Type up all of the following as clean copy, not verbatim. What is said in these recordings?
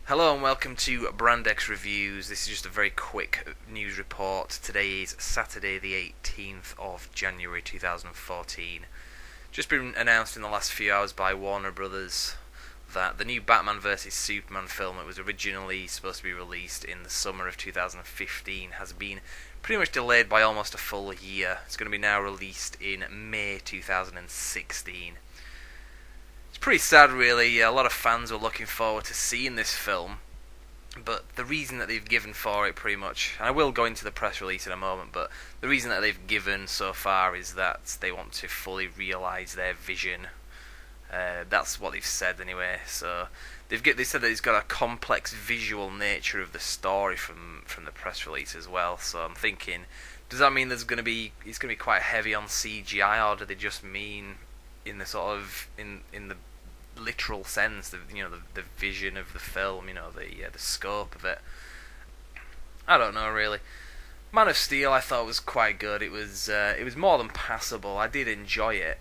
Hello and welcome to Brandex Reviews. This is just a very quick news report. Today is Saturday the 18th of January 2014. Just been announced in the last few hours by Warner Brothers that the new Batman vs Superman film that was originally supposed to be released in the summer of 2015 has been pretty much delayed by almost a full year. It's going to be now released in May 2016. It's pretty sad, really. A lot of fans were looking forward to seeing this film, but the reason that they've given for it, pretty much, and I will go into the press release in a moment, but the reason that they've given so far is that they want to fully realise their vision. That's what they've said anyway. So they said that it's got a complex visual nature of the story from the press release as well. So I'm thinking, does that mean it's going to be quite heavy on CGI, or do they just mean in the sort of in the literal sense, the vision of the film, the scope of it? I don't know really. Man of Steel I thought was quite good. It was more than passable. I did enjoy it,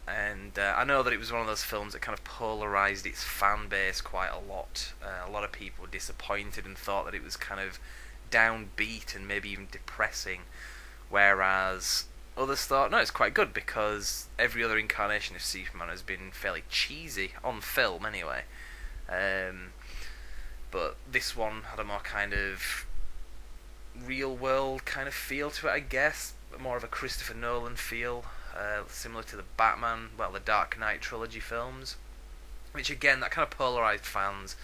and I know that it was one of those films that kind of polarised its fan base quite a lot. A lot of people were disappointed and thought that it was kind of downbeat and maybe even depressing, whereas others thought, no, it's quite good because every other incarnation of Superman has been fairly cheesy, on film anyway. But this one had a more kind of real world kind of feel to it, I guess. More of a Christopher Nolan feel, similar to the the Dark Knight trilogy films. Which again, that kind of polarised fans.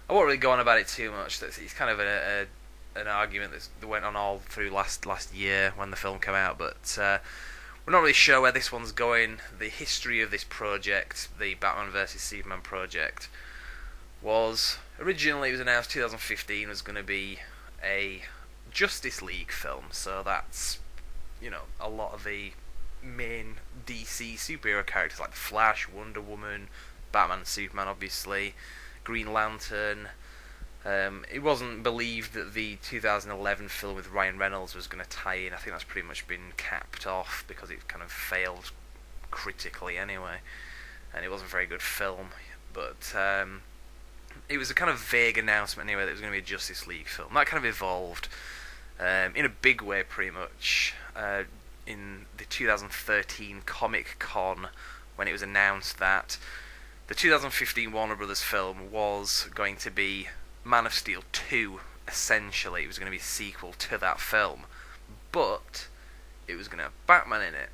I won't really go on about it too much. It's kind of an argument that went on all through last year when the film came out, but we're not really sure where this one's going. The history of this project, the Batman vs Superman project, was originally, it was announced 2015 was going to be a Justice League film, so that's, a lot of the main DC superhero characters like the Flash, Wonder Woman, Batman and Superman obviously, Green Lantern. It wasn't believed that the 2011 film with Ryan Reynolds was going to tie in. I think that's pretty much been capped off because it kind of failed critically anyway, and it wasn't a very good film. But it was a kind of vague announcement anyway that it was going to be a Justice League film. That kind of evolved in a big way pretty much in the 2013 Comic Con, when it was announced that the 2015 Warner Brothers film was going to be Man of Steel 2, essentially. It was going to be a sequel to that film, but it was going to have Batman in it,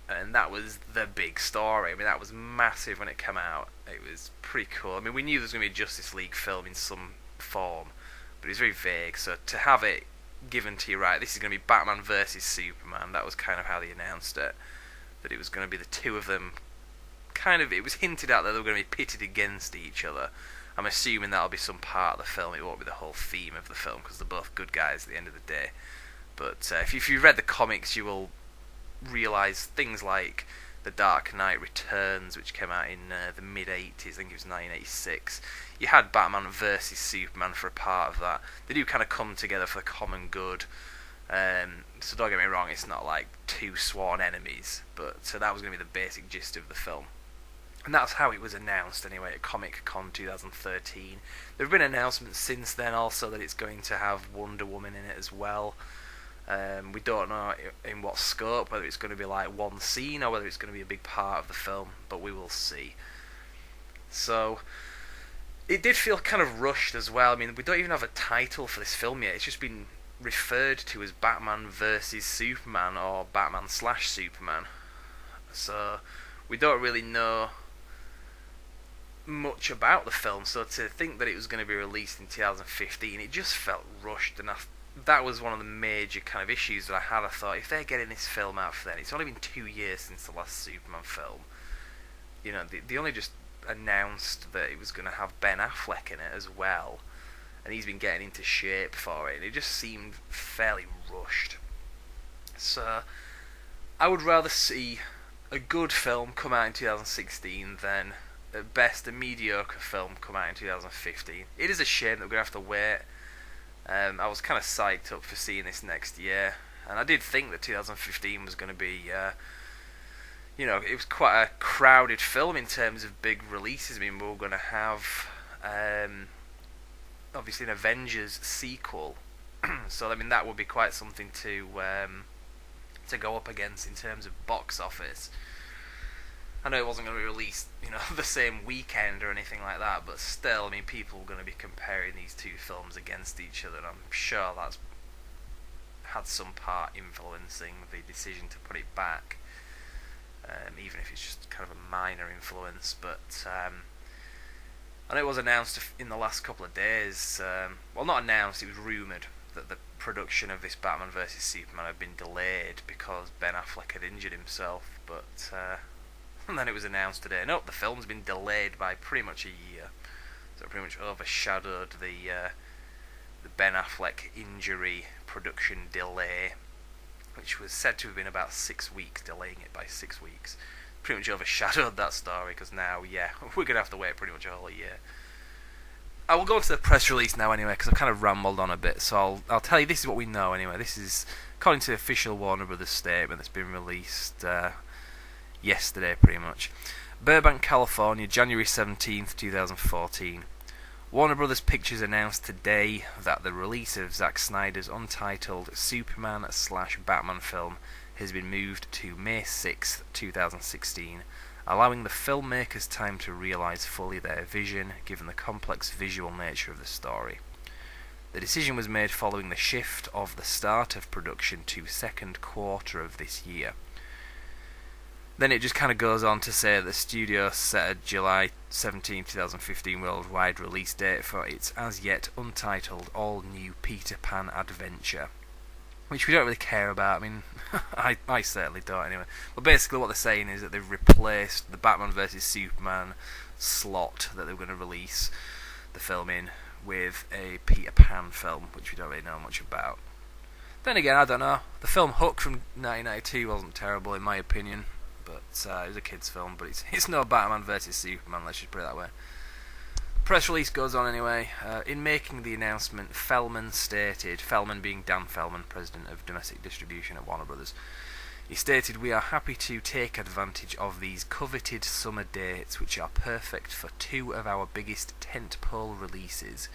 and that was the big story. I mean, that was massive when it came out. It was pretty cool. I mean, we knew there was going to be a Justice League film in some form, but it was very vague, so to have it given to you, right, this is going to be Batman versus Superman, that was kind of how they announced it, that it was going to be the two of them. Kind of, it was hinted at that they were going to be pitted against each other. I'm assuming that'll be some part of the film. It won't be the whole theme of the film because they're both good guys at the end of the day. But if you've read the comics, you will realise things like The Dark Knight Returns, which came out in the mid-80s, I think it was 1986. You had Batman versus Superman for a part of that. They do kind of come together for the common good. So don't get me wrong, it's not like two sworn enemies, but so that was going to be the basic gist of the film. And that's how it was announced anyway at Comic Con 2013. There have been announcements since then also that it's going to have Wonder Woman in it as well. We don't know in what scope, whether it's going to be like one scene or whether it's going to be a big part of the film, but we will see. So it did feel kind of rushed as well. I mean, we don't even have a title for this film yet. It's just been referred to as Batman vs Superman or Batman/Superman. So we don't really know much about the film, so to think that it was going to be released in 2015, it just felt rushed, and that was one of the major kind of issues that I had. I thought, if they're getting this film out for then, it's only been 2 years since the last Superman film. They only just announced that it was going to have Ben Affleck in it as well, and he's been getting into shape for it, and it just seemed fairly rushed. So I would rather see a good film come out in 2016 than at best a mediocre film come out in 2015. It is a shame that we're going to have to wait. I was kind of psyched up for seeing this next year, and I did think that 2015 was going to be it was quite a crowded film in terms of big releases. I mean, we were going to have obviously an Avengers sequel. So I mean that would be quite something to go up against in terms of box office. I know it wasn't going to be released, the same weekend or anything like that, but still, I mean, people are going to be comparing these two films against each other, and I'm sure that's had some part influencing the decision to put it back, even if it's just kind of a minor influence. But I know it was announced in the last couple of days, well, not announced, it was rumoured that the production of this Batman vs Superman had been delayed because Ben Affleck had injured himself, but and then it was announced today, no, the film's been delayed by pretty much a year, so it pretty much overshadowed the Ben Affleck injury production delay, which was said to have been about 6 weeks, delaying it by 6 weeks. Pretty much overshadowed that story, because now, yeah, we're going to have to wait pretty much a whole year. I will go into the press release now anyway, because I've kind of rambled on a bit, so I'll tell you this is what we know anyway. This is according to the official Warner Brothers statement that's been released yesterday pretty much. Burbank, California, January 17th, 2014. Warner Brothers Pictures announced today that the release of Zack Snyder's untitled Superman/Batman film has been moved to May 6th, 2016, allowing the filmmakers time to realise fully their vision given the complex visual nature of the story. The decision was made following the shift of the start of production to second quarter of this year. Then it just kind of goes on to say that the studio set a July 17, 2015 worldwide release date for its as yet untitled all-new Peter Pan adventure, which we don't really care about. I mean, I certainly don't anyway. But basically what they're saying is that they've replaced the Batman vs Superman slot that they were going to release the film in with a Peter Pan film, which we don't really know much about. Then again, I don't know. The film Hook from 1992 wasn't terrible in my opinion. But it was a kids' film, but it's no Batman vs Superman, let's just put it that way. Press release goes on anyway. In making the announcement, Fellman stated, Fellman being Dan Fellman, President of Domestic Distribution at Warner Brothers, he stated, "We are happy to take advantage of these coveted summer dates, which are perfect for two of our biggest tentpole releases.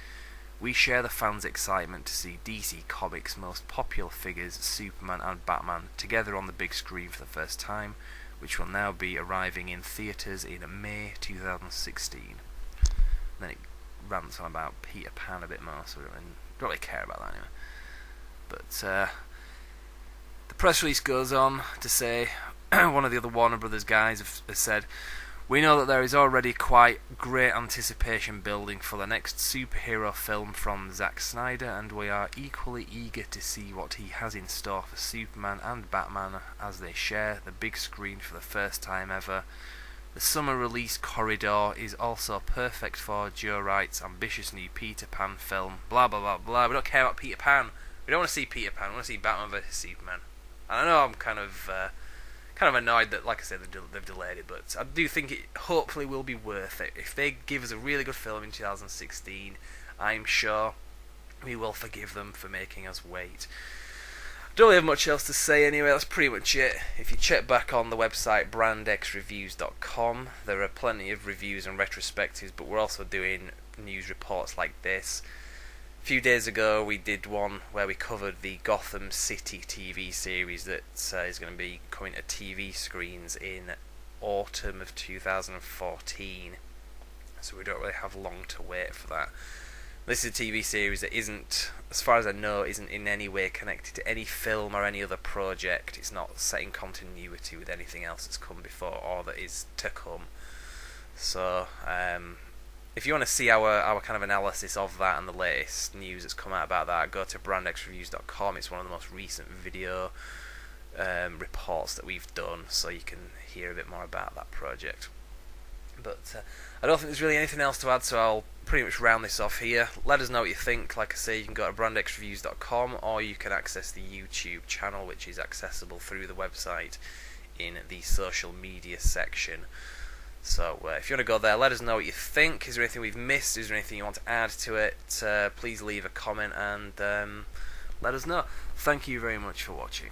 We share the fans' excitement to see DC Comics' most popular figures, Superman and Batman, together on the big screen for the first time, which will now be arriving in theatres in May 2016. Then it rants on about Peter Pan a bit more, so we don't really care about that anyway. But the press release goes on to say, one of the other Warner Brothers guys has said, "We know that there is already quite great anticipation building for the next superhero film from Zack Snyder, and we are equally eager to see what he has in store for Superman and Batman as they share the big screen for the first time ever. The summer release corridor is also perfect for Joe Wright's ambitious new Peter Pan film, blah blah blah blah." We don't care about Peter Pan. We don't want to see Peter Pan. We want to see Batman vs Superman. And I know I'm kind of annoyed that, like I said, they've delayed it, but I do think it hopefully will be worth it. If they give us a really good film in 2016, I'm sure we will forgive them for making us wait. Don't really have much else to say anyway, that's pretty much it. If you check back on the website brandxreviews.com, there are plenty of reviews and retrospectives, but we're also doing news reports like this. A few days ago we did one where we covered the Gotham City TV series that is going to be coming to TV screens in autumn of 2014, so we don't really have long to wait for that. This is a TV series that isn't, as far as I know, isn't in any way connected to any film or any other project. It's not set in continuity with anything else that's come before or that is to come. So if you want to see our kind of analysis of that and the latest news that's come out about that, go to brandxreviews.com. It's one of the most recent video reports that we've done, so you can hear a bit more about that project. But I don't think there's really anything else to add, so I'll pretty much round this off here. Let us know what you think. Like I say, you can go to brandxreviews.com, or you can access the YouTube channel, which is accessible through the website in the social media section. So if you want to go there, let us know what you think. Is there anything we've missed? Is there anything you want to add to it? Please leave a comment and let us know. Thank you very much for watching.